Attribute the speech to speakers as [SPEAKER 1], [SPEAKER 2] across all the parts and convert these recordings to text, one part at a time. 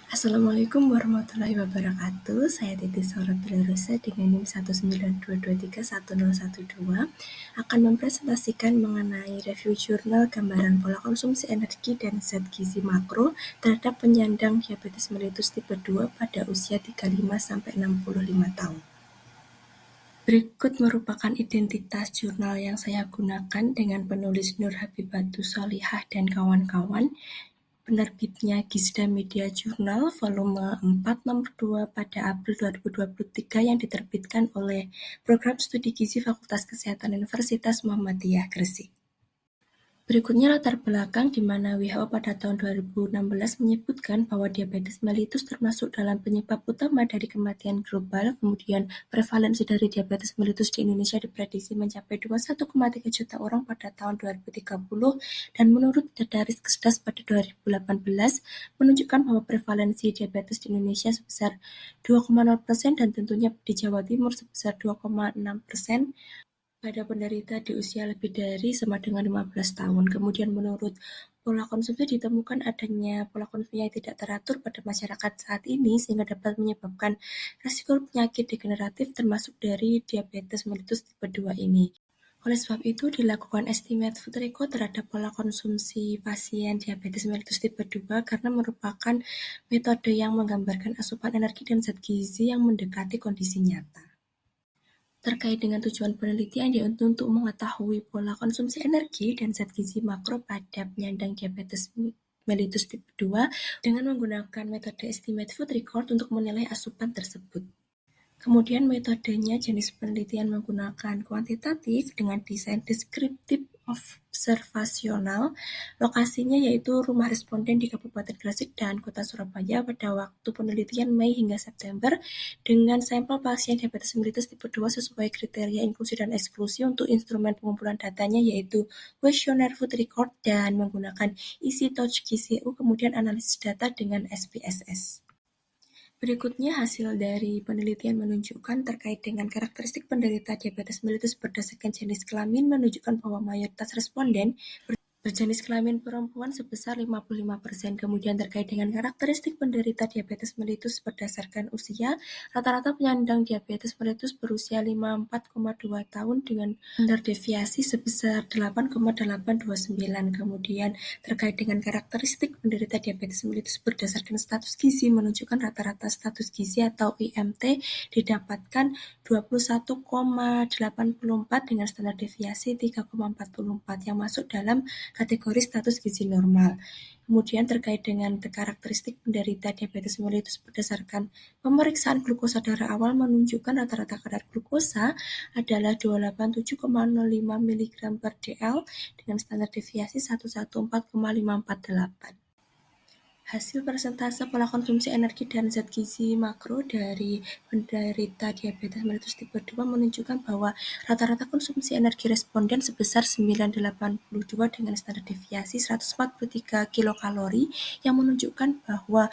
[SPEAKER 1] Assalamualaikum warahmatullahi wabarakatuh. Saya Titi Saurabila Rosa dengan NIM 192231012 akan mempresentasikan mengenai review jurnal gambaran pola konsumsi energi dan zat gizi makro terhadap penyandang diabetes mellitus tipe 2 pada usia 35-65 tahun. Berikut merupakan identitas jurnal yang saya gunakan dengan penulis Nur Habibatus Sholihah dan kawan-kawan. Penerbitnya Gisda Media Journal volume 4 nomor 2 pada April 2023 yang diterbitkan oleh Program Studi Gizi Fakultas Kesehatan Universitas Muhammadiyah Gresik. Berikutnya latar belakang di mana WHO pada tahun 2016 menyebutkan bahwa diabetes mellitus termasuk dalam penyebab utama dari kematian global. Kemudian prevalensi dari diabetes mellitus di Indonesia diprediksi mencapai 21,3 juta orang pada tahun 2030 dan menurut data Riskesdas pada 2018 menunjukkan bahwa prevalensi diabetes di Indonesia sebesar 2,0% dan tentunya di Jawa Timur sebesar 2,6% pada penderita di usia lebih dari sama dengan 15 tahun. Kemudian menurut pola konsumsi ditemukan adanya pola konsumsi yang tidak teratur pada masyarakat saat ini sehingga dapat menyebabkan risiko penyakit degeneratif termasuk dari diabetes mellitus tipe 2 ini. Oleh sebab itu dilakukan estimate food record terhadap pola konsumsi pasien diabetes mellitus tipe 2 karena merupakan metode yang menggambarkan asupan energi dan zat gizi yang mendekati kondisi nyata. Terkait dengan tujuan penelitian yaitu untuk mengetahui pola konsumsi energi dan zat gizi makro pada penyandang diabetes mellitus tipe 2 dengan menggunakan metode estimate food record untuk menilai asupan tersebut. Kemudian metodenya jenis penelitian menggunakan kuantitatif dengan desain deskriptif observasional. Lokasinya yaitu rumah responden di Kabupaten Gresik dan Kota Surabaya pada waktu penelitian Mei hingga September dengan sampel pasien diabetes mellitus tipe 2 sesuai kriteria inklusi dan eksklusi untuk instrumen pengumpulan datanya yaitu questionnaire food record dan menggunakan EasyTouch GCU kemudian analisis data dengan SPSS. Berikutnya hasil dari penelitian menunjukkan terkait dengan karakteristik penderita diabetes mellitus berdasarkan jenis kelamin menunjukkan bahwa mayoritas responden berjenis kelamin perempuan sebesar 55%. Kemudian terkait dengan karakteristik penderita diabetes mellitus berdasarkan usia, rata-rata penyandang diabetes mellitus berusia 54,2 tahun dengan standar deviasi sebesar 8,829. Kemudian terkait dengan karakteristik penderita diabetes mellitus berdasarkan status gizi menunjukkan rata-rata status gizi atau IMT didapatkan 21,84 dengan standar deviasi 3,44 yang masuk dalam kategori status gizi normal. Kemudian terkait dengan karakteristik penderita diabetes mellitus berdasarkan pemeriksaan glukosa darah awal menunjukkan rata-rata kadar glukosa adalah 287,05 mg per dl dengan standar deviasi 114,548. Hasil persentase pola konsumsi energi dan zat gizi makro dari penderita diabetes mellitus tipe 2 menunjukkan bahwa rata-rata konsumsi energi responden sebesar 982 dengan standar deviasi 143 kilokalori yang menunjukkan bahwa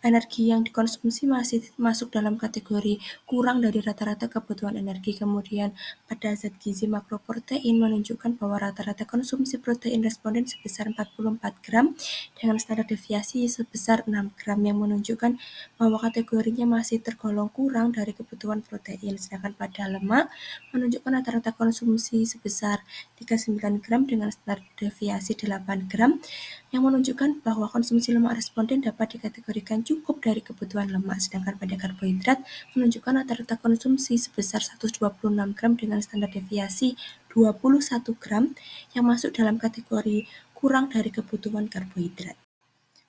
[SPEAKER 1] energi yang dikonsumsi masih masuk dalam kategori kurang dari rata-rata kebutuhan energi. Kemudian pada zat gizi makroprotein menunjukkan bahwa rata-rata konsumsi protein responden sebesar 44 gram dengan standar deviasi sebesar 6 gram yang menunjukkan bahwa kategorinya masih tergolong kurang dari kebutuhan protein. Sedangkan pada lemak menunjukkan rata-rata konsumsi sebesar 39 gram dengan standar deviasi 8 gram yang menunjukkan bahwa konsumsi lemak responden dapat dikategorikan cukup dari kebutuhan lemak, sedangkan pada karbohidrat menunjukkan rata-rata konsumsi sebesar 126 gram dengan standar deviasi 21 gram yang masuk dalam kategori kurang dari kebutuhan karbohidrat.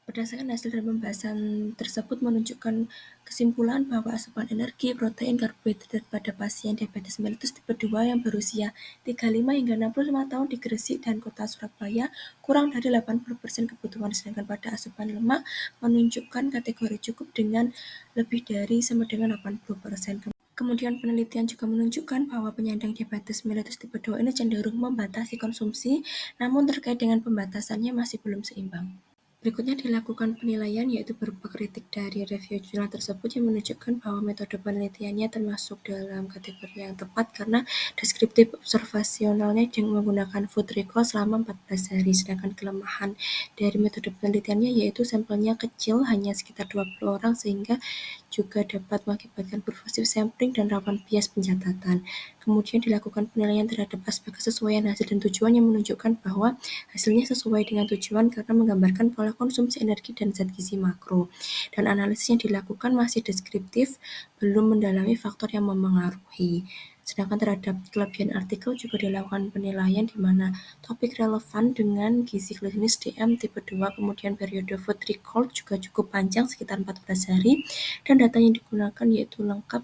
[SPEAKER 1] Berdasarkan hasil dari pembahasan tersebut menunjukkan kesimpulan bahwa asupan energi, protein, karbohidrat pada pasien diabetes mellitus tipe 2 yang berusia 35 hingga 65 tahun di Gresik dan Kota Surabaya kurang dari 80% kebutuhan, sedangkan pada asupan lemak menunjukkan kategori cukup dengan lebih dari sama dengan 80%. Kemudian penelitian juga menunjukkan bahwa penyandang diabetes mellitus tipe 2 ini cenderung membatasi konsumsi, namun terkait dengan pembatasannya masih belum seimbang. Berikutnya dilakukan penilaian, yaitu berupa kritik dari review jurnal tersebut yang menunjukkan bahwa metode penelitiannya termasuk dalam kategori yang tepat karena deskriptif observasionalnya dengan menggunakan food recall selama 14 hari. Sedangkan kelemahan dari metode penelitiannya yaitu sampelnya kecil, hanya sekitar 20 orang, sehingga juga dapat mengakibatkan pervasive sampling dan rawan bias pencatatan. Kemudian dilakukan penilaian terhadap aspek kesesuaian hasil dan tujuan yang menunjukkan bahwa hasilnya sesuai dengan tujuan karena menggambarkan pola konsumsi energi dan zat gizi makro. Dan analisis yang dilakukan masih deskriptif, belum mendalami faktor yang memengaruhi. Sedangkan terhadap kelebihan artikel juga dilakukan penilaian di mana topik relevan dengan gizi klinis DM tipe 2, kemudian periode food recall juga cukup panjang sekitar 14 hari, dan data yang digunakan yaitu lengkap,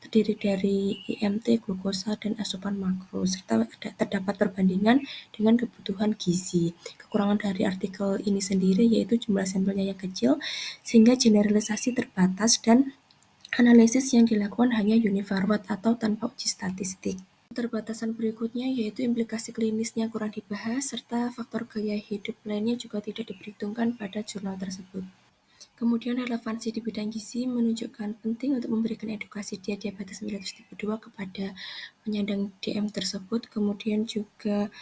[SPEAKER 1] terdiri dari IMT, glukosa, dan asupan makro, serta terdapat perbandingan dengan kebutuhan gizi. Kekurangan dari artikel ini sendiri yaitu jumlah sampelnya yang kecil, sehingga generalisasi terbatas dan analisis yang dilakukan hanya uniforward atau tanpa uji statistik. Keterbatasan berikutnya yaitu implikasi klinisnya kurang dibahas, serta faktor gaya hidup lainnya juga tidak diperhitungkan pada jurnal tersebut. Kemudian relevansi di bidang gizi menunjukkan penting untuk memberikan edukasi diabetes mellitus tipe 2 kepada penyandang DM tersebut, kemudian juga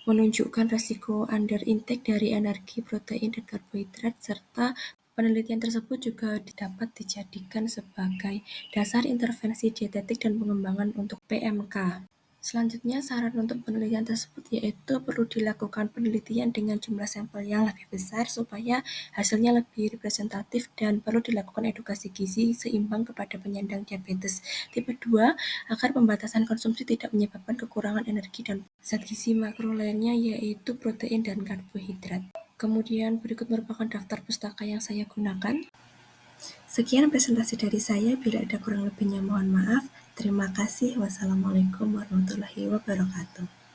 [SPEAKER 1] menunjukkan resiko under intake dari energi, protein, dan karbohidrat, serta penelitian tersebut juga dapat dijadikan sebagai dasar intervensi dietetik dan pengembangan untuk PMK. Selanjutnya, saran untuk penelitian tersebut yaitu perlu dilakukan penelitian dengan jumlah sampel yang lebih besar supaya hasilnya lebih representatif, dan perlu dilakukan edukasi gizi seimbang kepada penyandang diabetes tipe 2 agar pembatasan konsumsi tidak menyebabkan kekurangan energi dan zat gizi makro lainnya yaitu protein dan karbohidrat. Kemudian berikut merupakan daftar pustaka yang saya gunakan. Sekian presentasi dari saya, bila ada kurang lebihnya mohon maaf. Terima kasih. Wassalamualaikum warahmatullahi wabarakatuh.